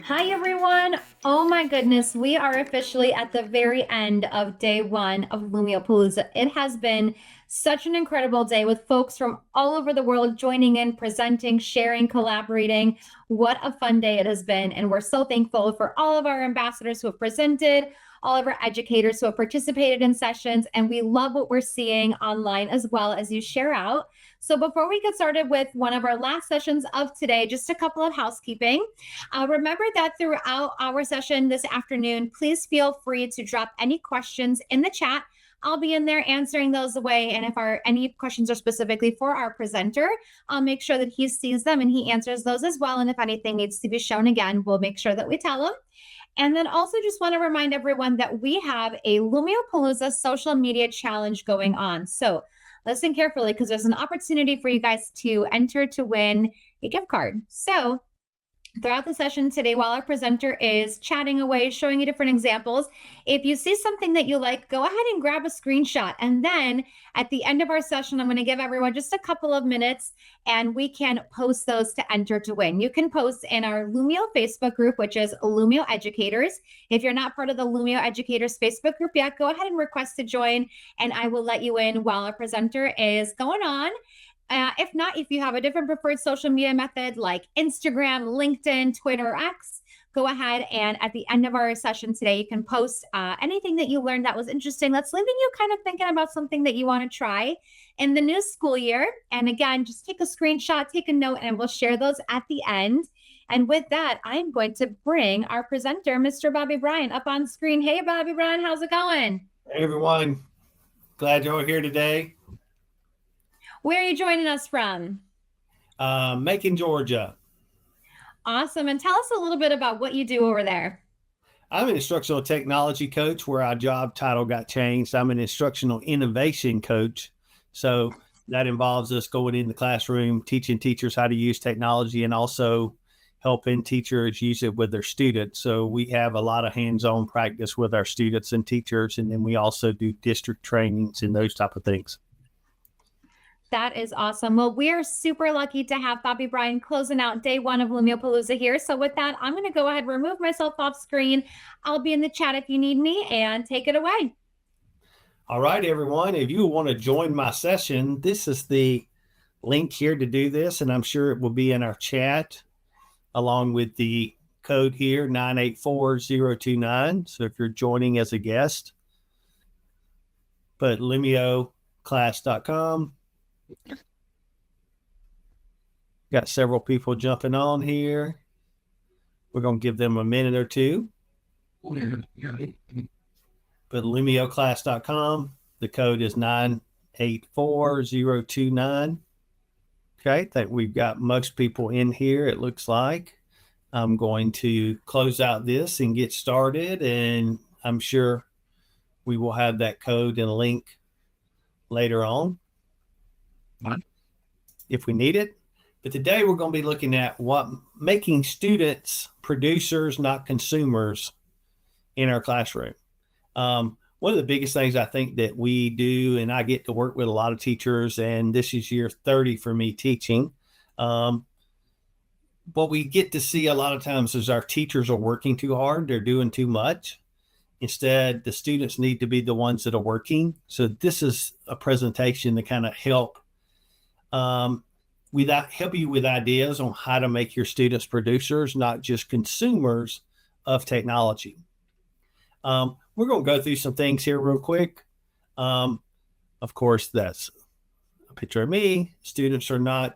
Hi, everyone. Oh my goodness, we are officially at the very end of day one of Lumio Palooza. It has been such an incredible day with folks from all over the world joining in, presenting, sharing, collaborating. What a fun day it has been. And we're so thankful for all of our ambassadors who have presented, all of our educators who have participated in sessions. And we love what we're seeing online as well as you share out. So before we get started with one of our last sessions of today, just a couple of housekeeping. Remember that throughout our session this afternoon, please feel free to drop any questions in the chat. I'll be in there answering those away. And if any questions are specifically for our presenter, I'll make sure that he sees them and he answers those as well. And if anything needs to be shown again, we'll make sure that we tell him. And then also just want to remind everyone that we have a Lumio Palooza social media challenge going on. So listen carefully because there's an opportunity for you guys to enter to win a gift card. So throughout the session today, while our presenter is chatting away, showing you different examples, if you see something that you like, go ahead and grab a screenshot. And then at the end of our session, I'm going to give everyone just a couple of minutes and we can post those to enter to win. You can post in our Lumio Facebook group, which is Lumio Educators. If you're not part of the Lumio Educators Facebook group yet, go ahead and request to join and I will let you in while our presenter is going on. If not, if you have a different preferred social media method like Instagram, LinkedIn, Twitter, X, go ahead and at the end of our session today, you can post anything that you learned that was interesting. That's leaving you kind of thinking about something that you want to try in the new school year. And again, just take a screenshot, take a note, and we'll share those at the end. And with that, I'm going to bring our presenter, Mr. Bobby Bryan, up on screen. Hey, Bobby Bryan, how's it going? Hey, everyone. Glad you're here today. Where are you joining us from? Macon, Georgia. Awesome. And tell us a little bit about what you do over there. I'm an instructional technology coach where our job title got changed. I'm an instructional innovation coach. So that involves us going in the classroom, teaching teachers how to use technology and also helping teachers use it with their students. So we have a lot of hands-on practice with our students and teachers. And then we also do district trainings and those type of things. That is awesome. Well, we are super lucky to have Bobby Bryan closing out day one of Lumio Palooza here. So with that, I'm going to go ahead and remove myself off screen. I'll be in the chat if you need me and take it away. All right, everyone. If you want to join my session, this is the link here to do this. And I'm sure it will be in our chat along with the code here, 984029. So if you're joining as a guest, but lumioclass.com. Got several people jumping on here. We're going to give them a minute or two. But lumioclass.com, the code is 984029. Okay, I think we've got most people in here, it looks like. I'm going to close out this and get started, and I'm sure we will have that code and link later on if we need it. But today we're going to be looking at making students producers, not consumers, in our classroom. One of the biggest things I think that we do, and I get to work with a lot of teachers, and this is year 30 for me teaching. What we get to see a lot of times is our teachers are working too hard. They're doing too much. Instead, the students need to be the ones that are working. So this is a presentation to kind of help you with ideas on how to make your students producers, not just consumers of technology. We're going to go through some things here real quick. Of course, that's a picture of me. Students are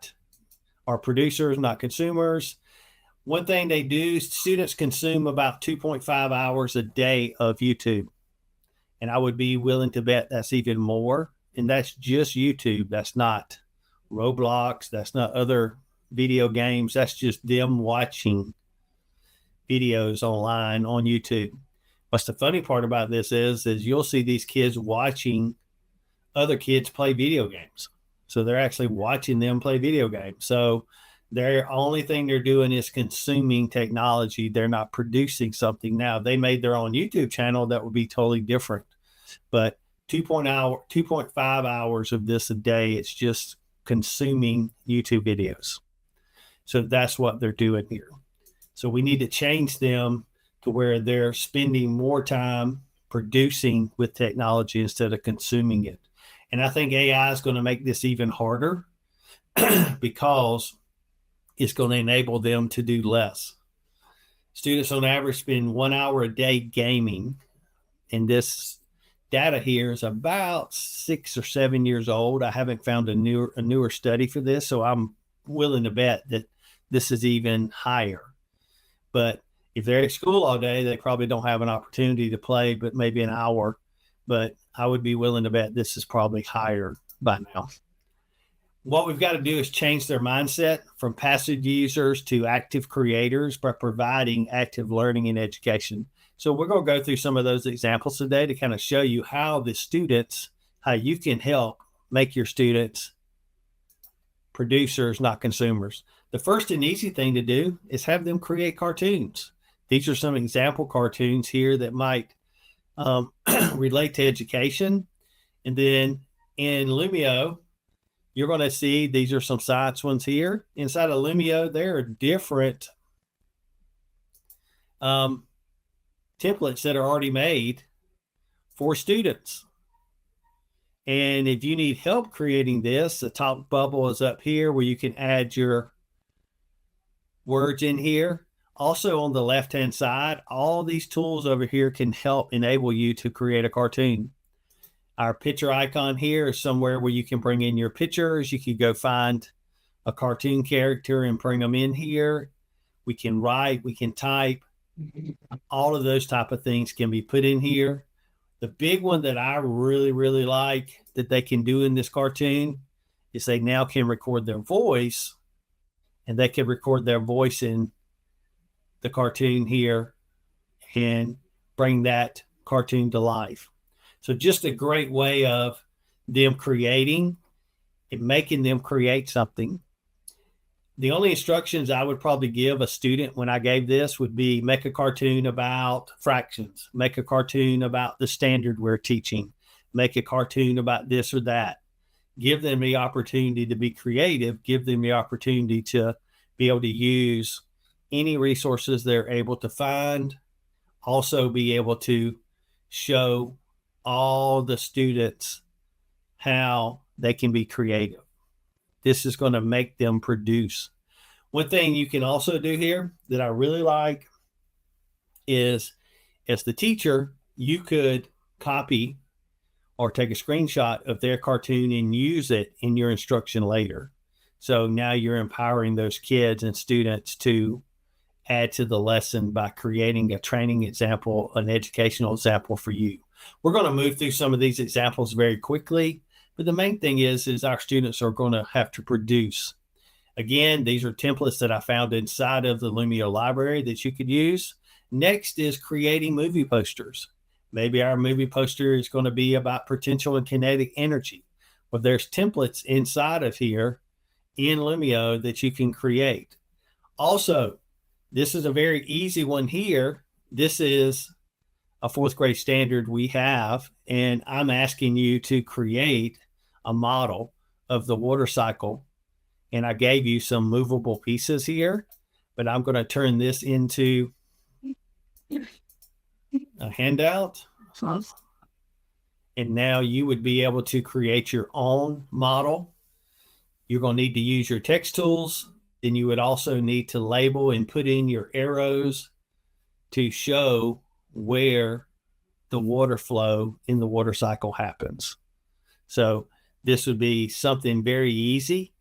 producers, not consumers. One thing they do, students consume about 2.5 hours a day of YouTube. And I would be willing to bet that's even more. And that's just YouTube. That's not Roblox. That's not other video games. That's just them watching videos online on YouTube. What's the funny part about this is you'll see these kids watching other kids play video games. So they're actually watching them play video games. So their only thing they're doing is consuming technology. They're not producing something. Now, they made their own YouTube channel that would be totally different. But 2.5 hours of this a day, it's just consuming YouTube videos. So that's what they're doing here. So we need to change them to where they're spending more time producing with technology instead of consuming it. And I think AI is going to make this even harder because it's going to enable them to do less. Students on average spend 1 hour a day gaming, and this data here is about 6 or 7 years old. I haven't found a newer study for this, so I'm willing to bet that this is even higher. But if they're at school all day, they probably don't have an opportunity to play, but maybe an hour. But I would be willing to bet this is probably higher by now. What we've got to do is change their mindset from passive users to active creators by providing active learning and education. So we're going to go through some of those examples today to kind of show you how you can help make your students producers, not consumers. The first and easy thing to do is have them create cartoons. These are some example cartoons here that might relate to education. And then in Lumio, you're going to see these are some science ones here. Inside of Lumio, there are different templates that are already made for students. And if you need help creating this, the top bubble is up here where you can add your words in here. Also on the left-hand side, all these tools over here can help enable you to create a cartoon. Our picture icon here is somewhere where you can bring in your pictures. You can go find a cartoon character and bring them in here. We can write, we can type. All of those type of things can be put in here. The big one that I really, really like that they can do in this cartoon is they now can record their voice, and they can record their voice in the cartoon here and bring that cartoon to life. So just a great way of them creating and making them create something. The only instructions I would probably give a student when I gave this would be make a cartoon about fractions, make a cartoon about the standard we're teaching, make a cartoon about this or that. Give them the opportunity to be creative, give them the opportunity to be able to use any resources they're able to find, also be able to show all the students how they can be creative. This is going to make them produce. One thing you can also do here that I really like is, as the teacher, you could copy or take a screenshot of their cartoon and use it in your instruction later. So now you're empowering those kids and students to add to the lesson by creating a training example, an educational example for you. We're going to move through some of these examples very quickly. But the main thing is our students are going to have to produce. Again, these are templates that I found inside of the Lumio library that you could use. Next is creating movie posters. Maybe our movie poster is going to be about potential and kinetic energy. Well, there's templates inside of here in Lumio that you can create. Also, this is a very easy one here. This is a fourth grade standard we have, and I'm asking you to create a model of the water cycle. And I gave you some movable pieces here, but I'm going to turn this into a handout. And now you would be able to create your own model. You're going to need to use your text tools. Then you would also need to label and put in your arrows to show where the water flow in the water cycle happens. So this would be something very easy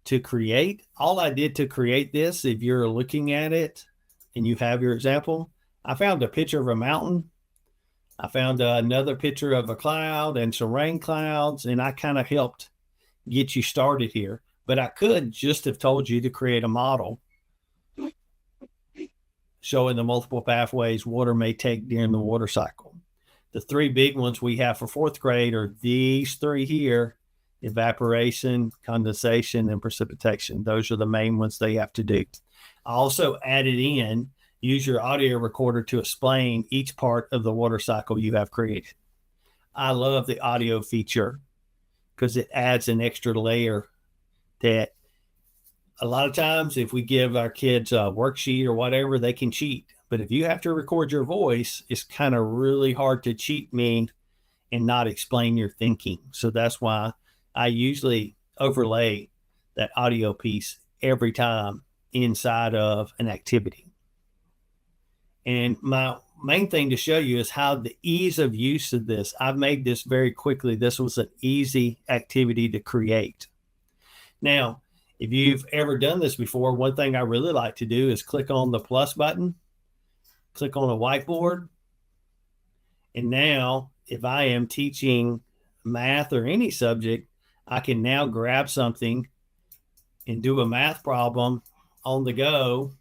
to create. All I did to create this, if you're looking at it and you have your example, I found a picture of a mountain. I found another picture of a cloud and some rain clouds, and I kind of helped get you started here. But I could just have told you to create a model showing the multiple pathways water may take during the water cycle. The three big ones we have for fourth grade are these three here: evaporation, condensation, and precipitation. Those are the main ones they have to do. I also added in, use your audio recorder to explain each part of the water cycle you have created. I love the audio feature because it adds an extra layer that a lot of times if we give our kids a worksheet or whatever, they can cheat. But if you have to record your voice, it's kind of really hard to cheat me and not explain your thinking. So that's why I usually overlay that audio piece every time inside of an activity. And my main thing to show you is how the ease of use of this. I've made this very quickly. This was an easy activity to create. Now, if you've ever done this before, one thing I really like to do is click on the plus button, click on a whiteboard. And now, if I am teaching math or any subject, I can now grab something and do a math problem on the go.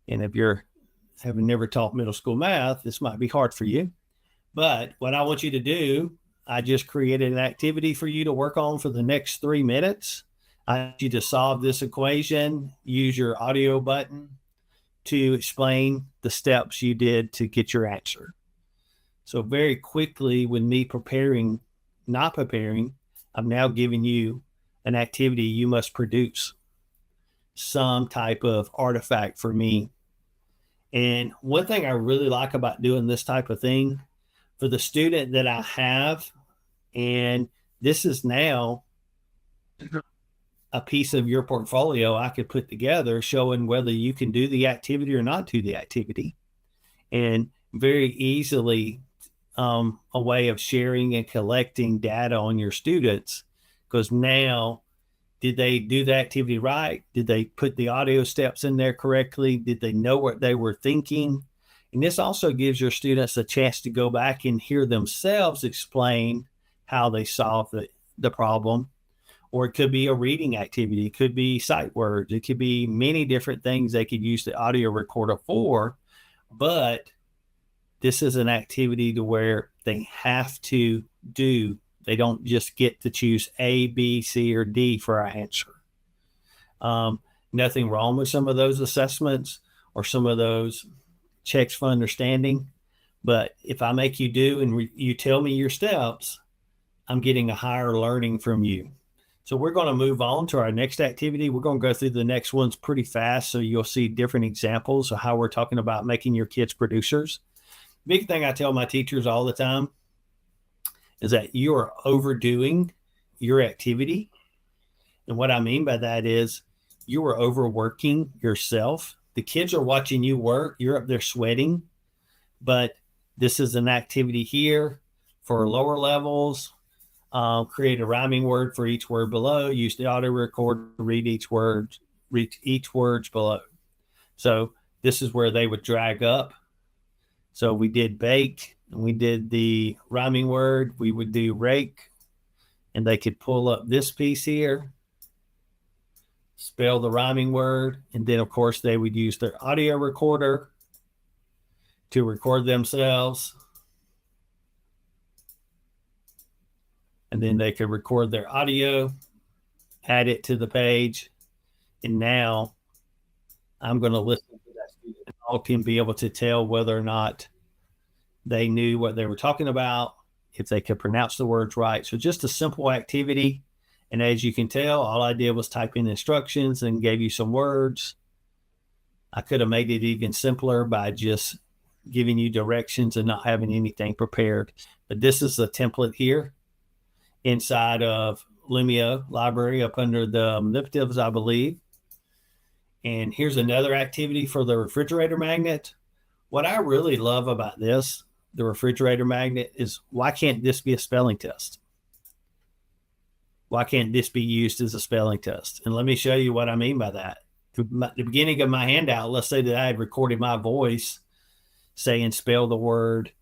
And if you're having never taught middle school math, this might be hard for you. But what I want you to do, I just created an activity for you to work on for the next 3 minutes. I want you to solve this equation, use your audio button to explain the steps you did to get your answer. So very quickly, with me not preparing, I'm now giving you an activity you must produce, some type of artifact for me. And one thing I really like about doing this type of thing for the student that I have, and this is now a piece of your portfolio I could put together showing whether you can do the activity or not do the activity. And very easily a way of sharing and collecting data on your students, because now, did they do the activity right? Did they put the audio steps in there correctly? Did they know what they were thinking? And this also gives your students a chance to go back and hear themselves explain how they solved the problem. Or it could be a reading activity. It could be sight words. It could be many different things they could use the audio recorder for. But this is an activity to where they have to do. They don't just get to choose A, B, C, or D for our answer. Nothing wrong with some of those assessments or some of those checks for understanding. But if I make you do and you tell me your steps, I'm getting a higher learning from you. So we're going to move on to our next activity. We're going to go through the next ones pretty fast, so you'll see different examples of how we're talking about making your kids producers. Big thing I tell my teachers all the time is that you are overdoing your activity. And what I mean by that is you are overworking yourself. The kids are watching you work. You're up there sweating. But this is an activity here for lower levels. Create a rhyming word for each word below. Use the auto record to read each word below. So this is where they would drag up. So we did bake, and we did the rhyming word. We would do rake, and they could pull up this piece here, spell the rhyming word, and then, of course, they would use their audio recorder to record themselves. And then they could record their audio, add it to the page, and now I'm going to listen to that student. All can be able to tell whether or not they knew what they were talking about, if they could pronounce the words right. So just a simple activity. And as you can tell, all I did was type in instructions and gave you some words. I could have made it even simpler by just giving you directions and not having anything prepared. But this is the template here inside of Lumio library up under the manipulatives, I believe. And here's another activity for the refrigerator magnet. What I really love about this, the refrigerator magnet, is why can't this be a spelling test? Why can't this be used as a spelling test? And let me show you what I mean by that. At the beginning of my handout, let's say that I had recorded my voice saying spell the word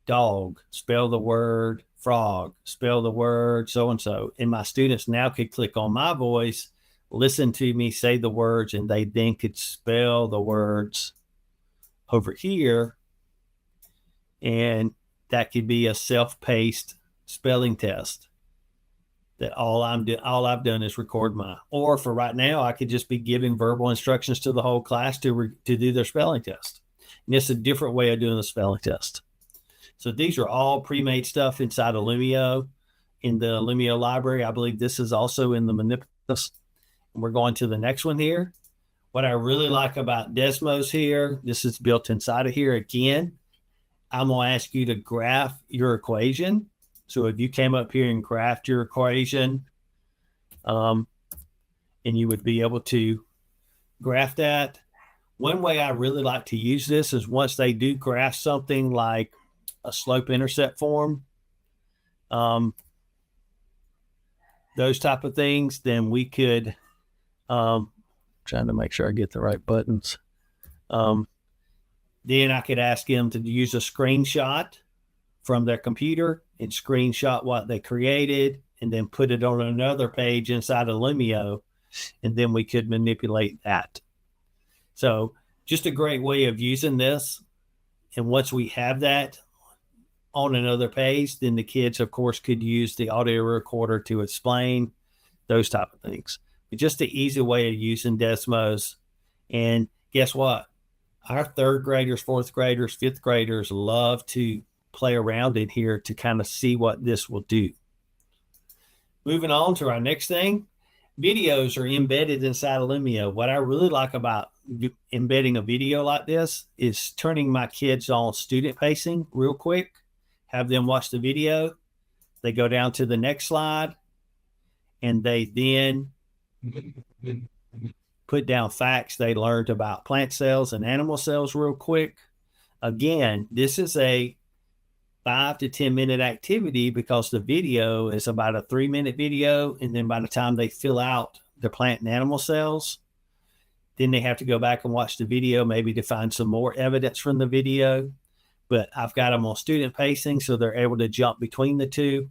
dog, spell the word frog, spell the word so-and-so. And my students now could click on my voice, listen to me say the words, and they then could spell the words over here. And that could be a self-paced spelling test that all I've done is record mine. Or for right now, I could just be giving verbal instructions to the whole class to do their spelling test. And it's a different way of doing the spelling test. So these are all pre-made stuff inside of Lumio. in the Lumio library. I believe this is also in the Manipulus. We're going to the next one here. What I really like about Desmos here, this is built inside of here again. I'm going to ask you to graph your equation. So if you came up here and graphed your equation, and you would be able to graph that. One way I really like to use this is once they do graph something like a slope intercept form, those type of things, then we could, trying to make sure I get the right buttons. Then I could ask them to use a screenshot from their computer and screenshot what they created and then put it on another page inside of Lumio, and then we could manipulate that. So just a great way of using this. And once we have that on another page, then the kids, of course, could use the audio recorder to explain those type of things. But just an easy way of using Desmos. And guess what? Our third graders, fourth graders, fifth graders love to play around in here to kind of see what this will do. Moving on to our next thing, videos are embedded inside of Lumio. What I really like about embedding a video like this is turning my kids on student facing real quick, have them watch the video. They go down to the next slide and they then put down facts they learned about plant cells and animal cells real quick. Again, this is a 5 to 10 minute activity because the video is about a 3-minute video. And then by the time they fill out the plant and animal cells, then they have to go back and watch the video, maybe to find some more evidence from the video. But I've got them on student pacing, so they're able to jump between the two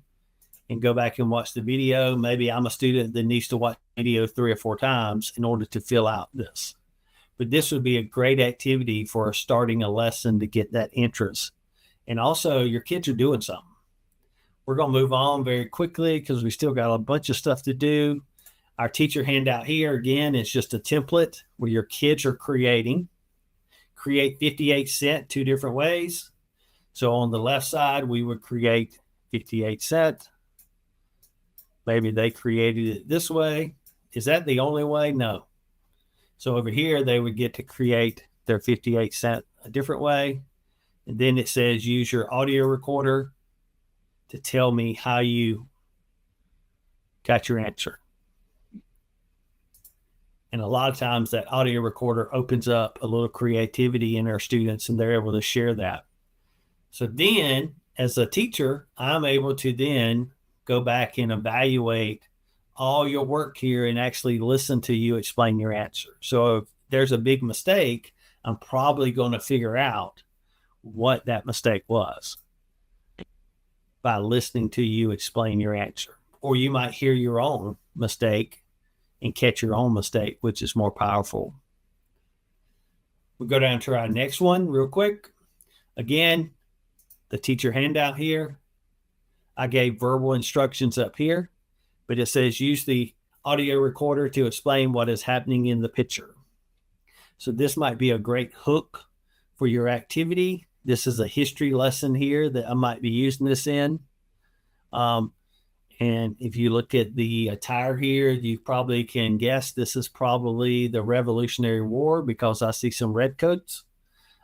and go back and watch the video. Maybe I'm a student that needs to watch the video 3 or 4 times in order to fill out this. But this would be a great activity for starting a lesson to get that interest. And also, your kids are doing something. We're going to move on very quickly because we still got a bunch of stuff to do. Our teacher handout here, again, is just a template where your kids are creating. Create 58 cent 2 different ways. So on the left side, we would create 58 cent. Maybe they created it this way. Is that the only way? No. So over here, they would get to create their 58 cent a different way. And then it says, use your audio recorder to tell me how you got your answer. And a lot of times that audio recorder opens up a little creativity in our students and they're able to share that. So then as a teacher, I'm able to then go back and evaluate all your work here and actually listen to you explain your answer. So if there's a big mistake, I'm probably going to figure out what that mistake was by listening to you explain your answer. Or you might hear your own mistake and catch your own mistake, which is more powerful. We'll go down to our next one real quick. Again, the teacher handout here. I gave verbal instructions up here, but it says use the audio recorder to explain what is happening in the picture. So this might be a great hook for your activity. This is a history lesson here that I might be using this in. And if you look at the attire here, you probably can guess this is probably the Revolutionary War because I see some red coats.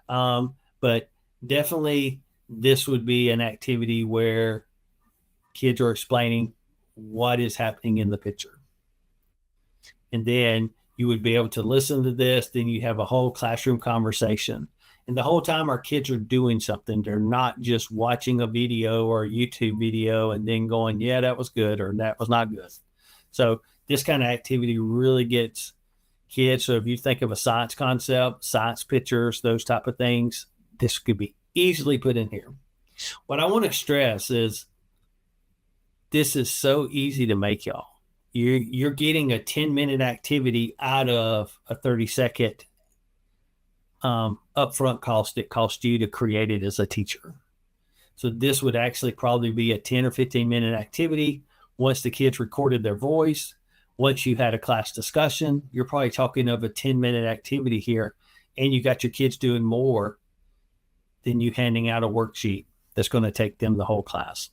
But definitely this would be an activity where kids are explaining what is happening in the picture. And then you would be able to listen to this. Then you have a whole classroom conversation. And the whole time our kids are doing something. They're not just watching a video or a YouTube video and then going, yeah, that was good or that was not good. So this kind of activity really gets kids. So if you think of a science concept, science pictures, those type of things, this could be easily put in here. What I want to stress is this is so easy to make, y'all. You're getting a 10-minute activity out of a 30-second upfront cost it cost you to create it as a teacher. So this would actually probably be a 10 or 15-minute activity. Once the kids recorded their voice, once you had a class discussion, you're probably talking of a 10-minute activity here, and you got your kids doing more than you handing out a worksheet that's going to take them the whole class.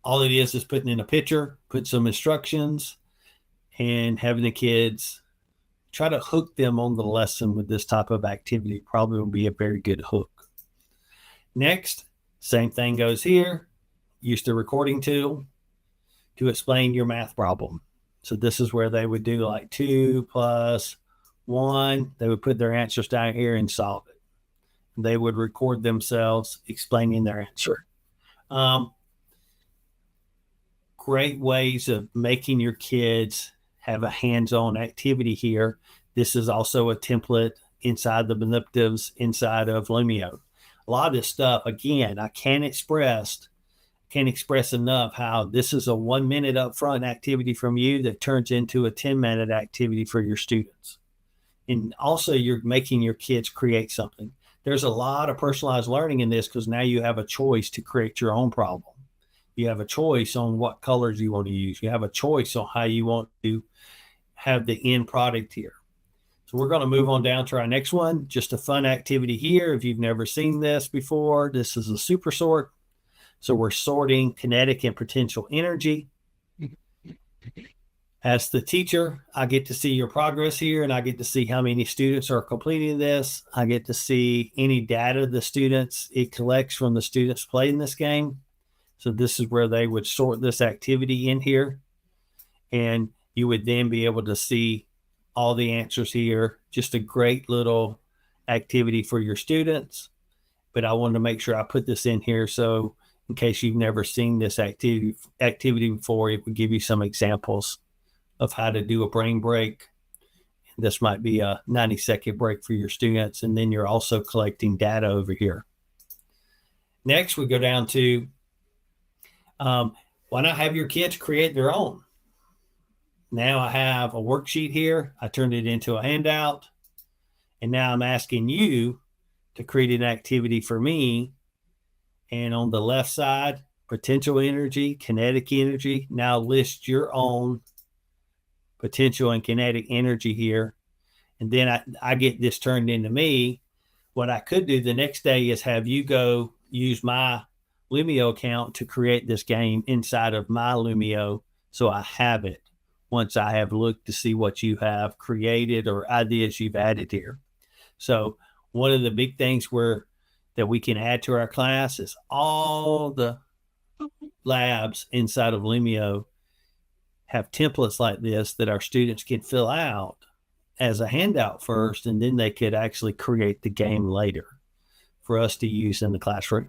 all it is putting in a picture, put some instructions, and having the kids try to hook them on the lesson with this type of activity. Probably will be a very good hook. Next, same thing goes here. Use the recording tool to explain your math problem. So this is where they would do like 2 plus 1. They would put their answers down here and solve it. They would record themselves explaining their answer. Great ways of making your kids have a hands-on activity here. This is also a template inside the manipulatives inside of Lumio. A lot of this stuff, again, I can't express enough how this is a 1 minute upfront activity from you that turns into a 10-minute activity for your students. And also you're making your kids create something. There's a lot of personalized learning in this because now you have a choice to create your own problem. You have a choice on what colors you want to use. You have a choice on how you want to have the end product here. So we're going to move on down to our next one. Just a fun activity here. If you've never seen this before, this is a super sort. So we're sorting kinetic and potential energy. As the teacher, I get to see your progress here, and I get to see how many students are completing this. I get to see any data the students it collects from the students playing this game. So this is where they would sort this activity in here. And you would then be able to see all the answers here. Just a great little activity for your students. But I wanted to make sure I put this in here so in case you've never seen this activity before, it would give you some examples of how to do a brain break. This might be a 90-second break for your students. And then you're also collecting data over here. Next, we go down to why not have your kids create their own? Now I have a worksheet here. I turned it into a handout. And now I'm asking you to create an activity for me. And on the left side, potential energy, kinetic energy. Now list your own potential and kinetic energy here. And then I get this turned into me. What I could do the next day is have you go use my Lumio account to create this game inside of my Lumio so I have it once I have looked to see what you have created or ideas you've added here. So one of the big things that we can add to our class is all the labs inside of Lumio have templates like this that our students can fill out as a handout first, and then they could actually create the game later for us to use in the classroom.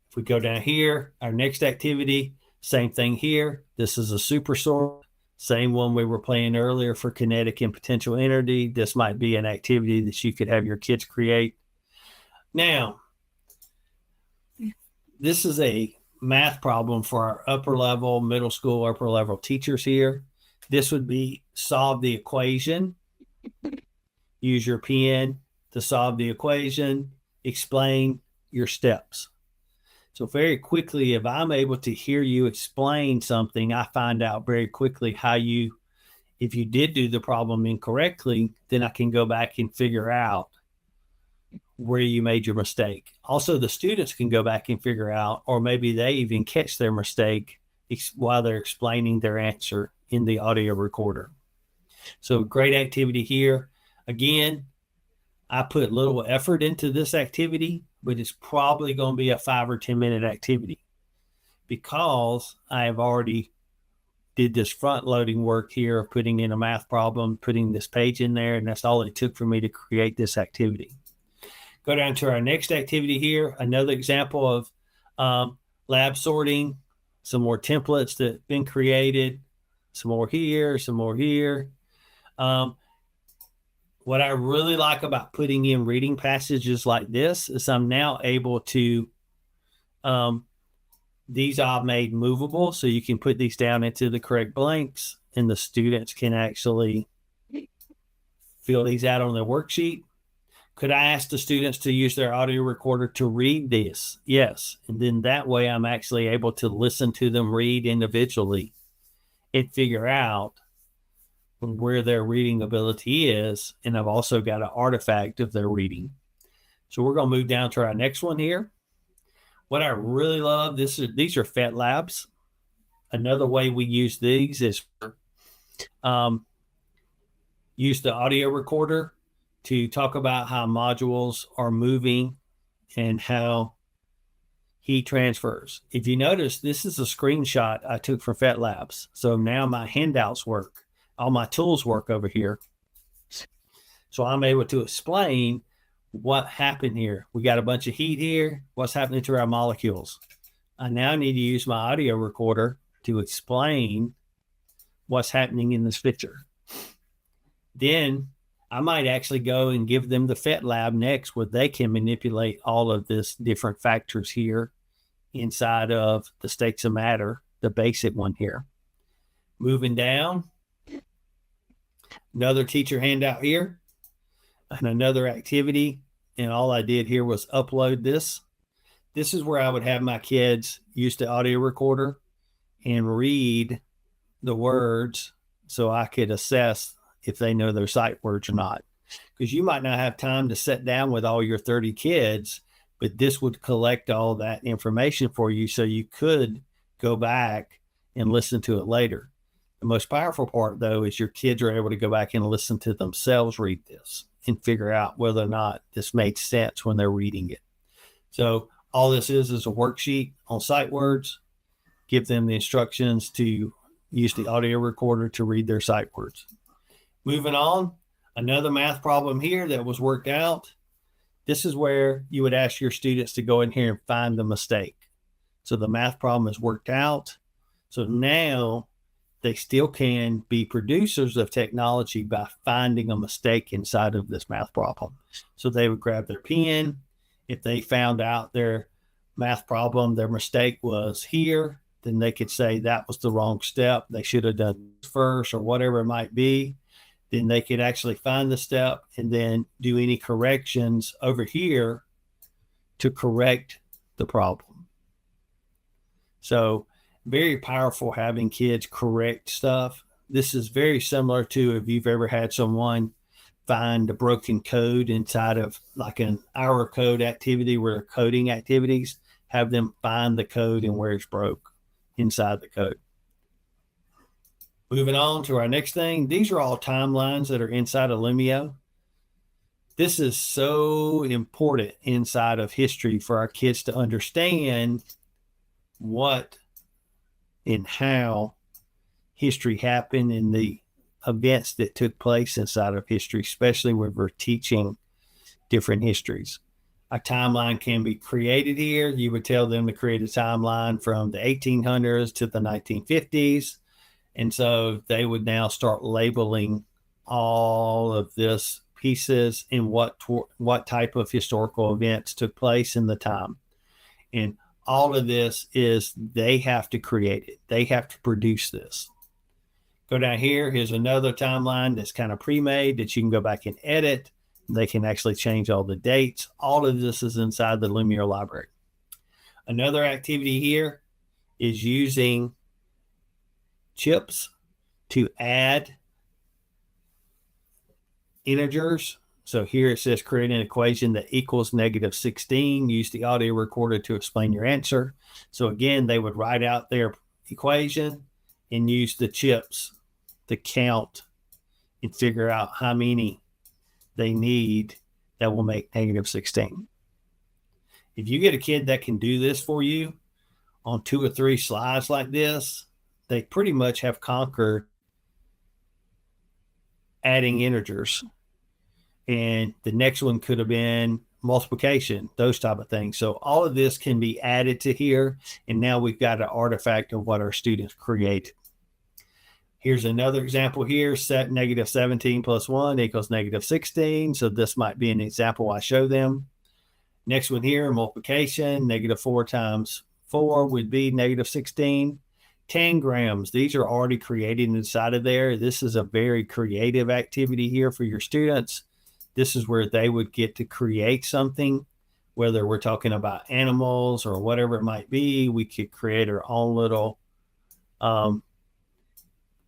If we go down here, our next activity, same thing here. This is a super sort, same one we were playing earlier for kinetic and potential energy. This might be an activity that you could have your kids create. Now, this is a math problem for our upper level, middle school, upper level teachers here. This would be solve the equation. Use your pen to solve the equation. Explain your steps. So very quickly, if I'm able to hear you explain something, I find out very quickly if you did do the problem incorrectly, then I can go back and figure out where you made your mistake. Also, the students can go back and figure out, or maybe they even catch their mistake while they're explaining their answer in the audio recorder. So great activity here. Again, I put little effort into this activity, but it's probably going to be a 5 or 10 minute activity because I have already did this front loading work here of putting in a math problem, putting this page in there, and that's all it took for me to create this activity. Go down to our next activity here, another example of lab sorting, some more templates that have been created, some more here, some more here. What I really like about putting in reading passages like this is I'm now able to, these I've made movable, so you can put these down into the correct blanks, and the students can actually fill these out on their worksheet. Could I ask the students to use their audio recorder to read this? Yes. And then that way I'm actually able to listen to them read individually and figure out where their reading ability is. And I've also got an artifact of their reading. So we're going to move down to our next one here. What I really love, these are FET labs. Another way we use these is use the audio recorder to talk about how modules are moving and how heat transfers. If you notice, this is a screenshot I took from FET Labs. So now my handouts work, all my tools work over here. So I'm able to explain what happened here. We got a bunch of heat here. What's happening to our molecules? I now need to use my audio recorder to explain what's happening in this picture. Then I might actually go and give them the FET lab next, where they can manipulate all of this different factors here inside of the states of matter, the basic one here. Moving down, another teacher handout here and another activity. And all I did here was upload this. This is where I would have my kids use the audio recorder and read the words so I could assess if they know their sight words or not. Because you might not have time to sit down with all your 30 kids, but this would collect all that information for you so you could go back and listen to it later. The most powerful part, though, is your kids are able to go back and listen to themselves read this and figure out whether or not this made sense when they're reading it. So all this is a worksheet on sight words. Give them the instructions to use the audio recorder to read their sight words. Moving on, another math problem here that was worked out. This is where you would ask your students to go in here and find the mistake. So the math problem is worked out. So now they still can be producers of technology by finding a mistake inside of this math problem. So they would grab their pen. If they found out their math problem, their mistake was here, then they could say that was the wrong step. They should have done first or whatever it might be. Then they could actually find the step and then do any corrections over here to correct the problem. So very powerful having kids correct stuff. This is very similar to if you've ever had someone find a broken code inside of like an hour code activity where they're coding activities, have them find the code and where it's broke inside the code. Moving on to our next thing. These are all timelines that are inside of Lumio. This is so important inside of history for our kids to understand what and how history happened and the events that took place inside of history, especially when we're teaching different histories. A timeline can be created here. You would tell them to create a timeline from the 1800s to the 1950s. And so they would now start labeling all of this pieces and what type of historical events took place in the time. And all of this is they have to create it. They have to produce this. Go down here. Here's another timeline that's kind of pre-made that you can go back and edit. They can actually change all the dates. All of this is inside the Lumio library. Another activity here is using chips to add integers. So here it says create an equation that equals -16. Use the audio recorder to explain your answer. So again, they would write out their equation and use the chips to count and figure out how many they need that will make -16. If you get a kid that can do this for you on 2 or 3 slides like this, they pretty much have conquered adding integers. And the next one could have been multiplication, those type of things. So all of this can be added to here. And now we've got an artifact of what our students created. Here's another example here. Set -17 plus 1 equals -16. So this might be an example I show them. Next one here, multiplication. -4 times 4 would be -16. Tangrams, these are already created inside of there. This is a very creative activity here for your students. This is where they would get to create something, whether we're talking about animals or whatever it might be. We could create our own little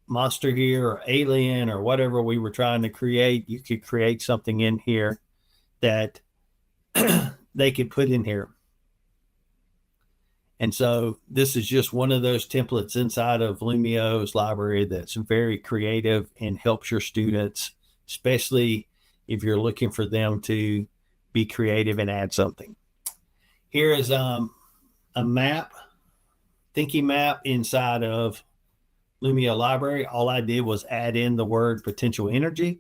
monster here or alien or whatever we were trying to create. You could create something in here that they could put in here. And so this is just one of those templates inside of Lumio's library that's very creative and helps your students, especially if you're looking for them to be creative and add something. Here is a map, thinking map inside of Lumio library. All I did was add in the word potential energy.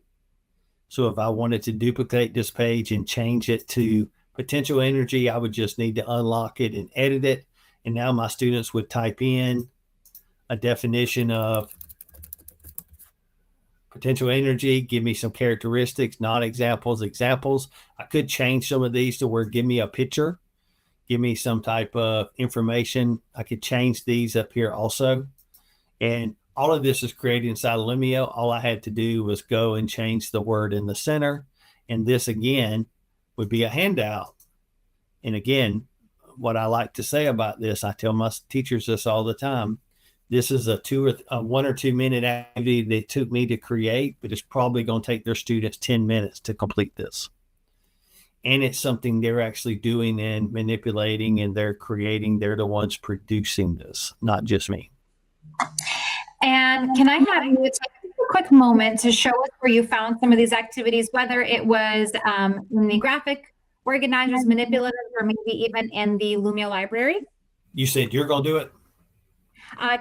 So if I wanted to duplicate this page and change it to potential energy, I would just need to unlock it and edit it. And now my students would type in a definition of potential energy, give me some characteristics, not examples, examples. I could change some of these to where give me a picture, give me some type of information. I could change these up here also. And all of this is created inside of Lumio. All I had to do was go and change the word in the center. And this again would be a handout. And again, what I like to say about this, I tell my teachers this all the time. This is a 1 or 2 minute activity that took me to create, but it's probably going to take their students 10 minutes to complete this. And it's something they're actually doing and manipulating, and they're creating. They're the ones producing this, not just me. And can I have you take a quick moment to show us where you found some of these activities, whether it was in the graphic organizers, manipulators, or maybe even in the Lumio library? You said you're going to do it?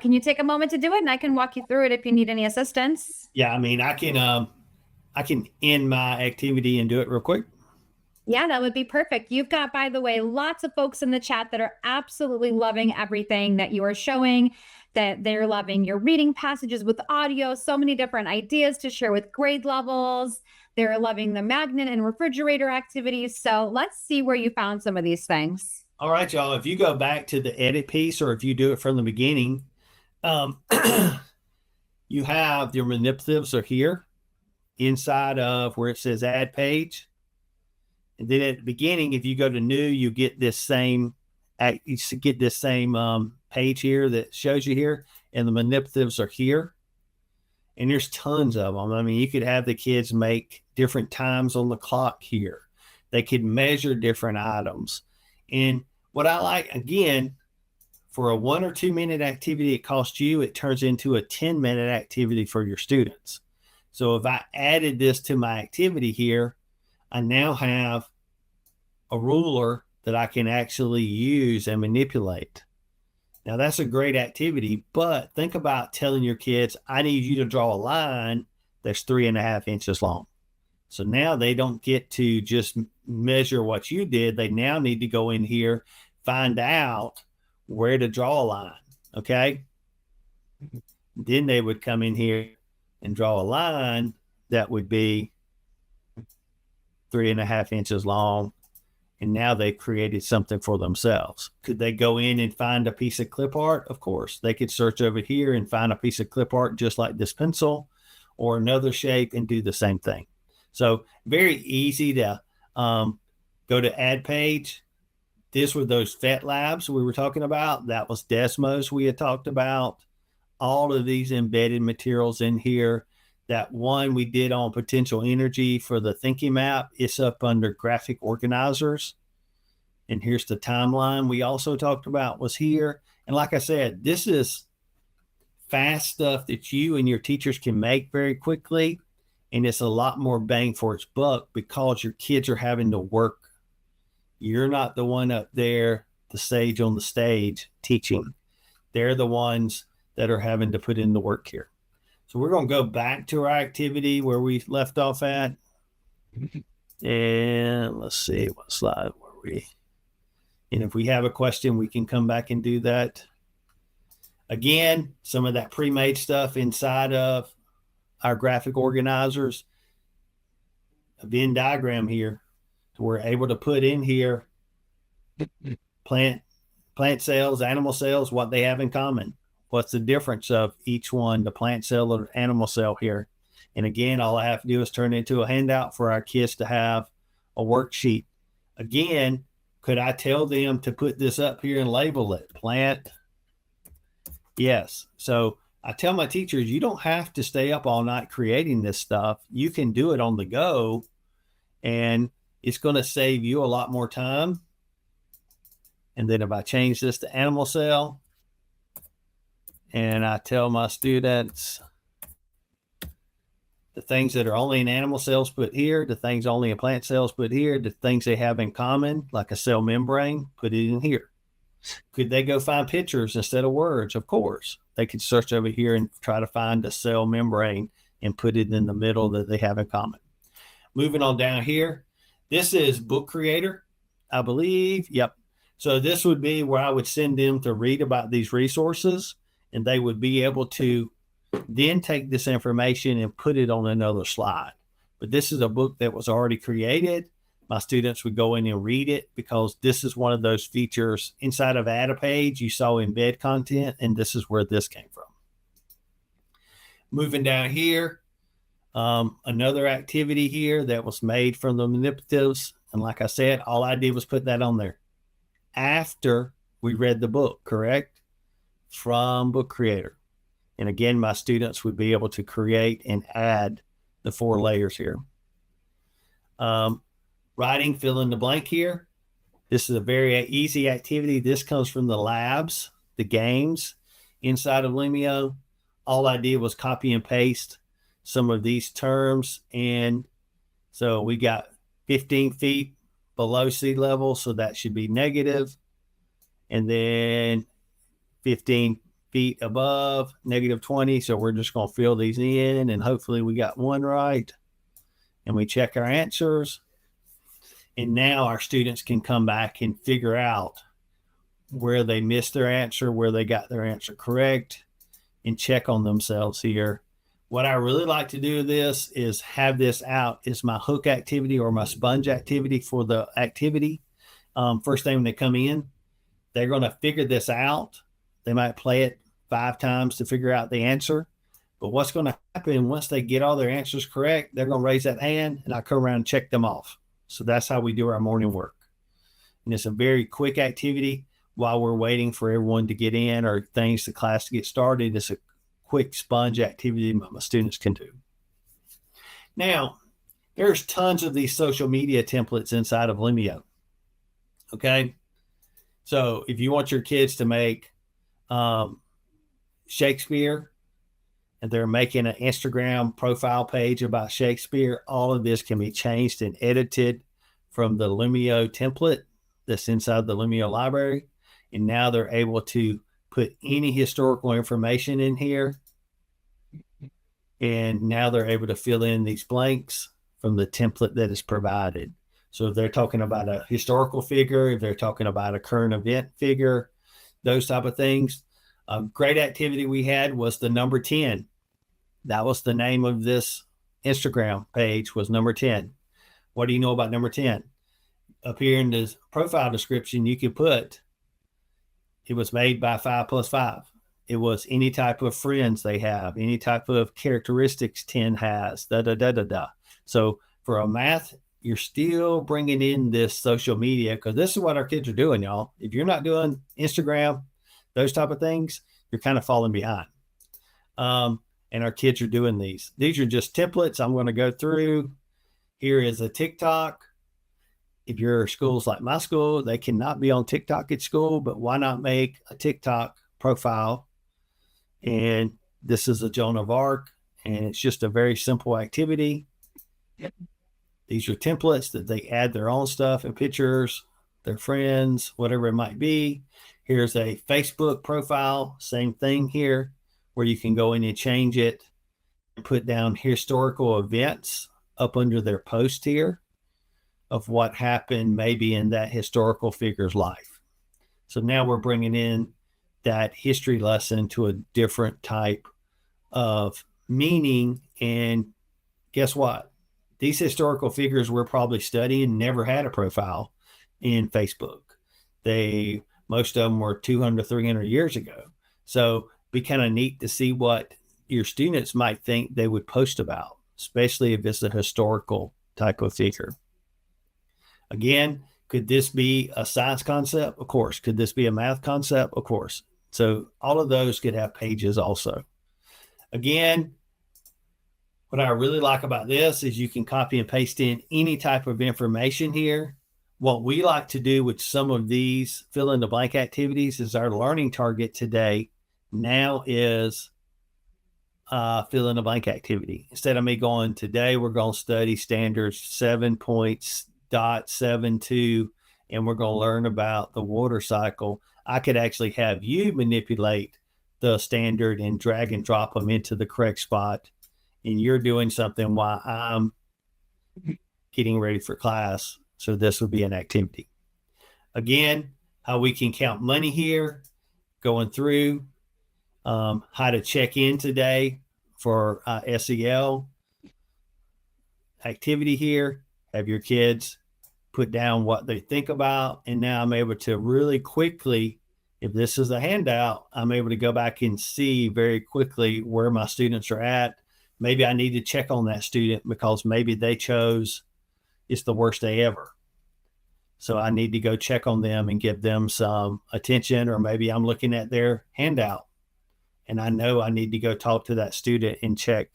Can you take a moment to do it, and I can walk you through it if you need any assistance? Yeah, I mean, I can end my activity and do it real quick. Yeah, that would be perfect. You've got, by the way, lots of folks in the chat that are absolutely loving everything that you are showing, that they're loving your reading passages with audio, so many different ideas to share with grade levels. They're loving the magnet and refrigerator activities. So let's see where you found some of these things. All right, y'all. If you go back to the edit piece, or if you do it from the beginning, you have your manipulatives are here inside of where it says add page. And then at the beginning, if you go to new, you get this same page here that shows you here, and the manipulatives are here. And there's tons of them. I mean, you could have the kids make different times on the clock here. They could measure different items. And what I like, again, for a 1 or 2 minute activity, it costs you, it turns into a 10-minute activity for your students. So if I added this to my activity here, I now have a ruler that I can actually use and manipulate. Now that's a great activity, but think about telling your kids, I need you to draw a line that's 3.5 inches long. So now they don't get to just measure what you did. They now need to go in here, find out where to draw a line. Okay. Then they would come in here and draw a line that would be 3.5 inches long. And now they created something for themselves. Could they go in and find a piece of clip art? Of course. They could search over here and find a piece of clip art just like this pencil or another shape and do the same thing. So very easy to go to add page. This were those FET labs we were talking about. That was Desmos we had talked about. All of these embedded materials in here. That one we did on potential energy for the thinking map, it's up under graphic organizers. And here's the timeline we also talked about was here. And like I said, this is fast stuff that you and your teachers can make very quickly. And it's a lot more bang for its buck because your kids are having to work. You're not the one up there, the sage on the stage teaching. They're the ones that are having to put in the work here. So we're going to go back to our activity where we left off at. And let's see, what slide were we? And if we have a question, we can come back and do that. Again, some of that pre-made stuff inside of our graphic organizers. A Venn diagram here. So we're able to put in here plant cells, animal cells, what they have in common. What's the difference of each one, the plant cell or animal cell here? And again, all I have to do is turn it into a handout for our kids to have a worksheet. Again, could I tell them to put this up here and label it plant? Yes. So I tell my teachers, you don't have to stay up all night creating this stuff. You can do it on the go, and it's going to save you a lot more time And then if I change this to animal cell, and I tell my students the things that are only in animal cells put here, the things only in plant cells put here, the things they have in common, like a cell membrane, put it in here. Could they go find pictures instead of words? Of course. They could search over here and try to find a cell membrane and put it in the middle that they have in common. Moving on down here, this is Book Creator, I believe. Yep. So this would be where I would send them to read about these resources, and they would be able to then take this information and put it on another slide. But this is a book that was already created. My students would go in and read it because this is one of those features inside of Add a Page. You saw embed content, and this is where this came from. Moving down here, another activity here that was made from the manipulatives. And like I said, all I did was put that on there after we read the book, correct? From Book Creator. And again, my students would be able to create and add the 4 layers here. Writing, fill in the blank here. This is a very easy activity. This comes from the labs, the games inside of Lumio. All I did was copy and paste some of these terms. And so we got 15 feet below sea level, so that should be negative. And then 15 feet above, negative 20. So we're just going to fill these in, and hopefully we got one right. And we check our answers. And now our students can come back and figure out where they missed their answer, where they got their answer correct, and check on themselves here. What I really like to do this is have this out as my hook activity or my sponge activity for the activity. First thing when they come in, they're going to figure this out. They might play it 5 times to figure out the answer. But what's going to happen once they get all their answers correct, they're going to raise that hand, and I come around and check them off. So that's how we do our morning work. And it's a very quick activity while we're waiting for everyone to get in or things, the class to get started. It's a quick sponge activity my students can do. Now, there's tons of these social media templates inside of Lumio. Okay. So if you want your kids to make Shakespeare, and they're making an Instagram profile page about Shakespeare, all of this can be changed and edited from the Lumio template that's inside the Lumio library. And now they're able to put any historical information in here. And now they're able to fill in these blanks from the template that is provided. So if they're talking about a historical figure, if they're talking about a current event figure, those type of things. A great activity we had was the number 10. That was the name of this Instagram page, was number 10. What do you know about number 10? Up here in the profile description, you could put, it was made by 5 plus 5. It was any type of friends they have, any type of characteristics 10 has, So for a math, you're still bringing in this social media, because this is what our kids are doing, y'all. If you're not doing Instagram, those type of things, you're kind of falling behind. And our kids are doing these. These are just templates I'm going to go through. Here is a TikTok. If your school's like my school, they cannot be on TikTok at school, but why not make a TikTok profile? And this is a Joan of Arc, and it's just a very simple activity. These are templates that they add their own stuff and pictures, their friends, whatever it might be. Here's a Facebook profile, same thing here, where you can go in and change it and put down historical events up under their post here of what happened maybe in that historical figure's life. So now we're bringing in that history lesson to a different type of meaning. And guess what? These historical figures we're probably studying never had a profile in Facebook. Most of them were 200, 300 years ago. So be kind of neat to see what your students might think they would post about, especially if it's a historical type of figure. Again, could this be a science concept? Of course. Could this be a math concept? Of course. So all of those could have pages also. Again, what I really like about this is you can copy and paste in any type of information here what we like to do with some of these fill in the blank activities is our learning target today now is fill in the blank activity. Instead of me going today, we're going to study standards 7.72 and we're going to learn about the water cycle. I could actually have you manipulate the standard and drag and drop them into the correct spot. And you're doing something while I'm getting ready for class. So this would be an activity. Again, how we can count money here, going through, how to check in today for SEL activity here, have your kids put down what they think about. And now I'm able to really quickly, if this is a handout, I'm able to go back and see very quickly where my students are at. Maybe I need to check on that student because maybe they chose it's the worst day ever. So I need to go check on them and give them some attention, or maybe I'm looking at their handout and I know I need to go talk to that student and check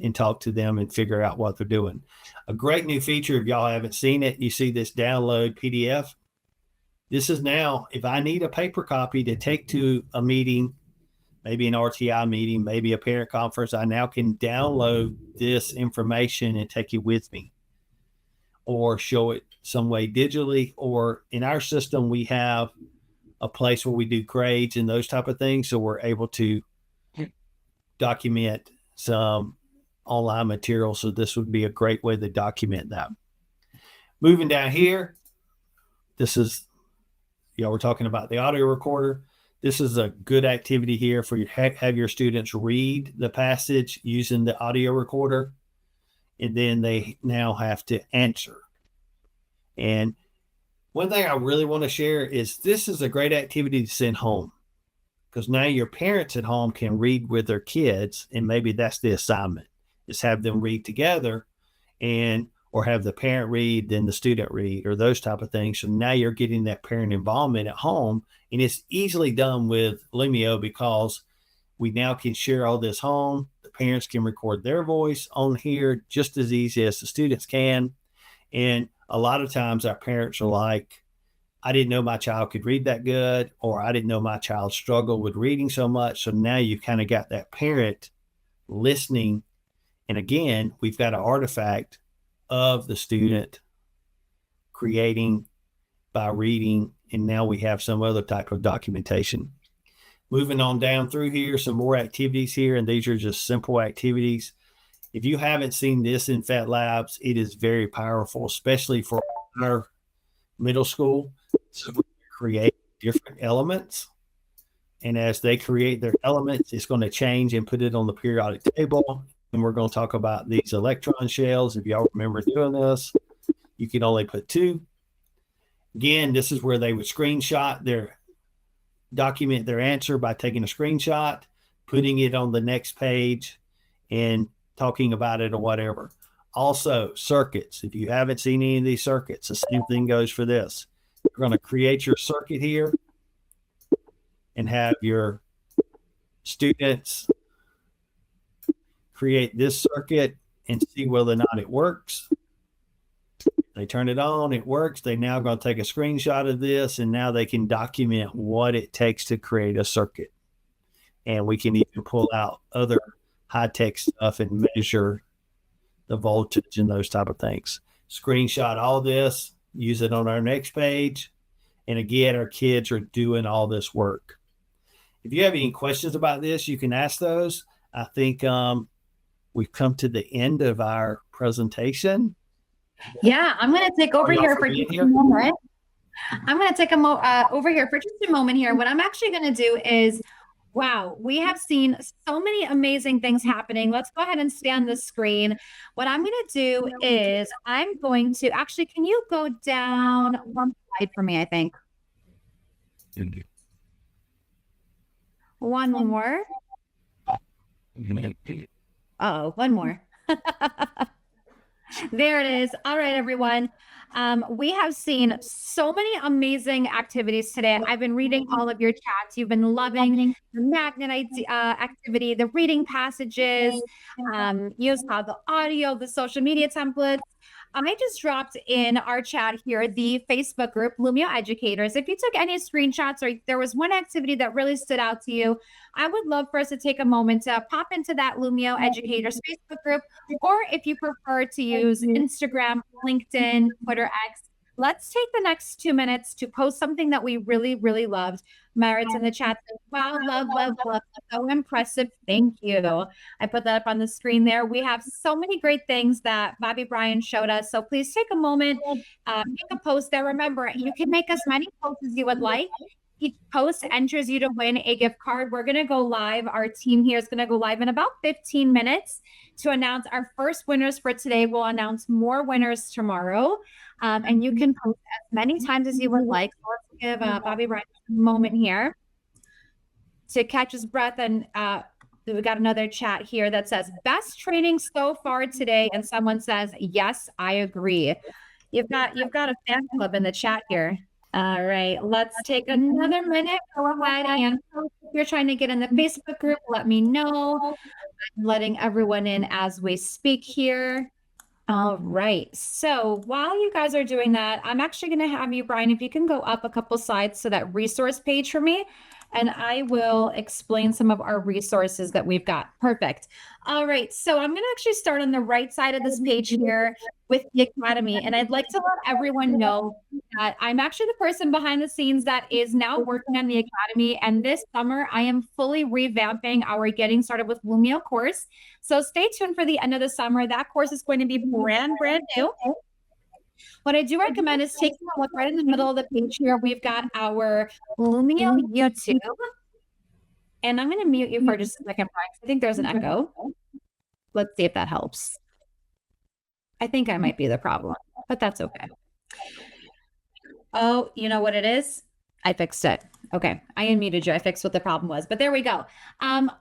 and talk to them and figure out what they're doing. A great new feature, if y'all haven't seen it, you see this download PDF. This is now, if I need a paper copy to take to a meeting, maybe an RTI meeting, maybe a parent conference, I now can download this information and take it with me or show it some way digitally. Or in our system, we have a place where we do grades and those type of things. So we're able to document some online material. So this would be a great way to document that. Moving down here, this is, we're talking about the audio recorder. This is a good activity here for you to have your students read the passage using the audio recorder, and then they now have to answer. And one thing I really want to share is this is a great activity to send home, because now your parents at home can read with their kids, and maybe that's the assignment, is have them read together, and or have the parent read, then the student read, or those type of things. So now you're getting that parent involvement at home, and it's easily done with Lumio because we now can share all this home. The parents can record their voice on here just as easy as the students can. And a lot of times our parents are like, I didn't know my child could read that good, or I didn't know my child struggled with reading so much. So now you've kind of got that parent listening. And again, we've got an artifact of the student creating by reading, and now we have some other type of documentation. Moving on down through here, some more activities here, and these are just simple activities. If you haven't seen this in Fat Labs, it is very powerful, especially for our middle school. So we create different elements, and as they create their elements, it's going to change and put it on the periodic table. And we're going to talk about these electron shells. If y'all remember doing this, you can only put 2. Again, this is where they would document their answer by taking a screenshot, putting it on the next page, and talking about it or whatever. Also, circuits. If you haven't seen any of these circuits, the same thing goes for this. You're going to create your circuit here and have your students create this circuit and see whether or not it works. They turn it on, it works. They now going to take a screenshot of this, and now they can document what it takes to create a circuit. And we can even pull out other high-tech stuff and measure the voltage and those type of things. Screenshot all this, use it on our next page. And again, our kids are doing all this work. If you have any questions about this, you can ask those. I think we've come to the end of our presentation. Yeah, I'm going to take over here for just a moment. I'm going to take over here for just a moment here. What I'm actually going to do is, wow, we have seen so many amazing things happening. Let's go ahead and stay on the screen. What I'm going to do is I'm going to actually, can you go down one slide for me, I think? One more. Oh, one more. There it is. All right, everyone. We have seen so many amazing activities today. I've been reading all of your chats. You've been loving the magnet activity, the reading passages. You saw the audio, the social media templates. I just dropped in our chat here the Facebook group, Lumio Educators. If you took any screenshots or there was one activity that really stood out to you, I would love for us to take a moment to pop into that Lumio Educators Facebook group, or if you prefer to use Instagram, LinkedIn, Twitter, X, let's take the next 2 minutes to post something that we really, really loved. Merritt's in the chat says, wow, love, love, love. So impressive. Thank you. I put that up on the screen there. We have so many great things that Bobby Bryan showed us. So please take a moment, make a post there. Remember, you can make as many posts as you would like. Each post enters you to win a gift card. We're going to go live. Our team here is going to go live in about 15 minutes to announce our first winners for today. We'll announce more winners tomorrow. And you can post as many times as you would like. So let's give Bobby Bryan a moment here to catch his breath. And we got another chat here that says, best training so far today. And someone says, yes, I agree. You've got a fan club in the chat here. All right, let's take another minute. Go ahead and if you're trying to get in the Facebook group, let me know. I'm letting everyone in as we speak here. All right. So while you guys are doing that, I'm actually going to have you, Brian, if you can go up a couple slides to that resource page for me, and I will explain some of our resources that we've got. Perfect. All right. So I'm going to actually start on the right side of this page here with the Academy. And I'd like to let everyone know that I'm actually the person behind the scenes that is now working on the Academy. And this summer, I am fully revamping our Getting Started with Lumio course. So stay tuned for the end of the summer. That course is going to be brand new. What I do recommend is taking a look right in the middle of the page here. We've got our Lumio YouTube. And I'm going to mute you for just a second, Brian. I think there's an echo. Let's see if that helps. I think I might be the problem, but that's okay. Oh, you know what it is? I fixed it. Okay, I unmuted you. I fixed what the problem was, but there we go.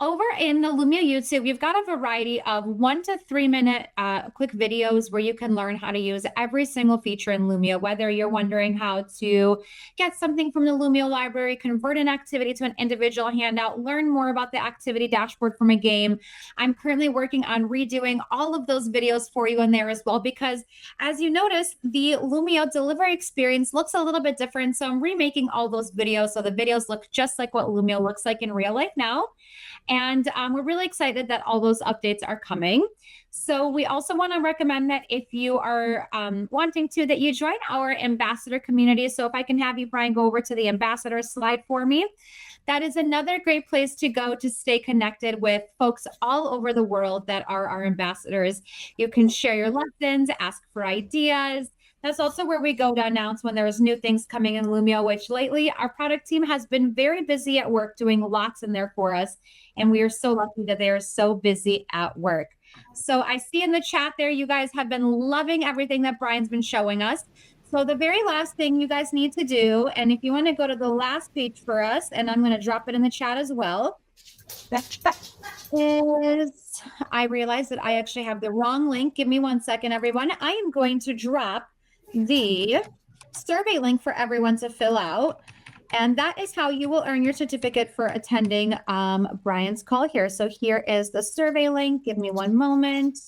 Over in the Lumio YouTube, we've got a variety of 1 to 3 minute quick videos where you can learn how to use every single feature in Lumio, whether you're wondering how to get something from the Lumio library, convert an activity to an individual handout, learn more about the activity dashboard from a game. I'm currently working on redoing all of those videos for you in there as well, because as you notice, the Lumio delivery experience looks a little bit different. So I'm remaking all those videos so the videos look just like what Lumio looks like in real life now. And we're really excited that all those updates are coming. So we also want to recommend that if you are wanting to, that you join our ambassador community. So if I can have you, Brian, go over to the ambassador slide for me. That is another great place to go to stay connected with folks all over the world that are our ambassadors. You can share your lessons, ask for ideas. That's also where we go to announce when there's new things coming in Lumio, which lately our product team has been very busy at work doing lots in there for us. And we are so lucky that they are so busy at work. So I see in the chat there, you guys have been loving everything that Brian's been showing us. So the very last thing you guys need to do, and if you want to go to the last page for us, and I'm going to drop it in the chat as well, is I realize that I actually have the wrong link. Give me 1 second, everyone. I am going to drop the survey link for everyone to fill out. And that is how you will earn your certificate for attending Brian's call here. So here is the survey link. Give me 1 moment.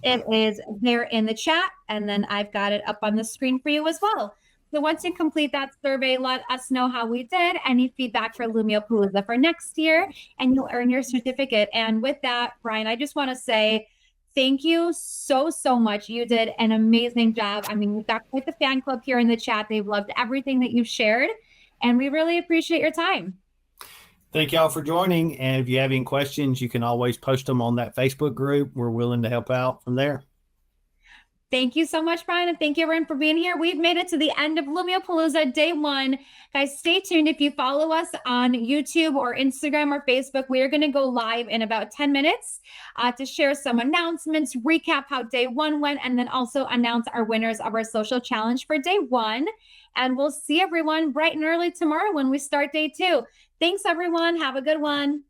It is there in the chat, and then I've got it up on the screen for you as well. So once you complete that survey, let us know how we did, any feedback for Lumio Palooza for next year, and you'll earn your certificate. And with that, Brian, I just want to say thank you so much. You did an amazing job. I mean, we've got quite the fan club here in the chat. They've loved everything that you've shared, and we really appreciate your time. Thank y'all for joining. And if you have any questions, you can always post them on that Facebook group. We're willing to help out from there. Thank you so much, Brian, and thank you, everyone, for being here. We've made it to the end of Lumio Palooza Day 1. Guys, stay tuned. If you follow us on YouTube or Instagram or Facebook, we are going to go live in about 10 minutes to share some announcements, recap how Day 1 went, and then also announce our winners of our social challenge for Day 1. And we'll see everyone bright and early tomorrow when we start Day 2. Thanks, everyone. Have a good one.